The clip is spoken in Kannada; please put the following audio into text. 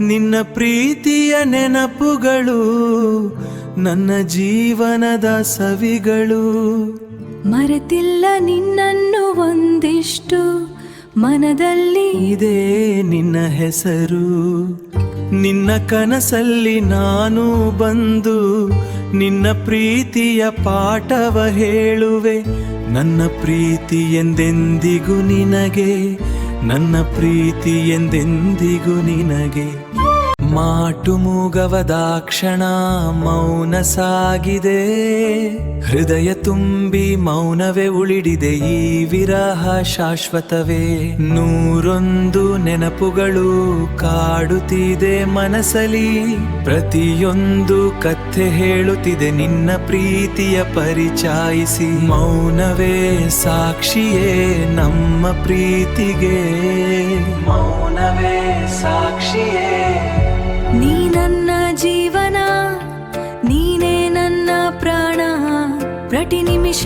ನಿನ್ನ ಪ್ರೀತಿಯ ನೆನಪುಗಳು ನನ್ನ ಜೀವನದ ಸವಿಗಳು. ಮರೆತಿಲ್ಲ ನಿನ್ನನ್ನು ಒಂದಿಷ್ಟು ಮನದಲ್ಲಿ ಇದೇ ನಿನ್ನ ಹೆಸರು. ನಿನ್ನ ಕನಸಲ್ಲಿ ನಾನು ಬಂದು ನಿನ್ನ ಪ್ರೀತಿಯ ಪಾಠವ ಹೇಳುವೆ. ನನ್ನ ಪ್ರೀತಿ ಎಂದೆಂದಿಗೂ ನಿನಗೆ, ನನ್ನ ಪ್ರೀತಿ ಎಂದೆಂದಿಗೂ ನಿನಗೆ. ಮಾಟು ಮೂಗವದಾಕ್ಷಣ ಮೌನ ಸಾಗಿದೆ, ಹೃದಯ ತುಂಬಿ ಮೌನವೇ ಉಳಿದಿದೆ. ಈ ವಿರಹ ಶಾಶ್ವತವೇ, ನೂರೊಂದು ನೆನಪುಗಳು ಕಾಡುತ್ತಿದೆ ಮನಸಲಿ. ಪ್ರತಿಯೊಂದು ಕಥೆ ಹೇಳುತ್ತಿದೆ ನಿನ್ನ ಪ್ರೀತಿಯ ಪರಿಚಯಿಸಿ. ಮೌನವೇ ಸಾಕ್ಷಿಯೇ ನಮ್ಮ ಪ್ರೀತಿಗೆ, ಮೌನವೇ ಸಾಕ್ಷಿಯೇ. ನೀ ನನ್ನ ಜೀವನ, ನೀನೇ ನನ್ನ ಪ್ರಾಣ. ಪ್ರತಿ ನಿಮಿಷ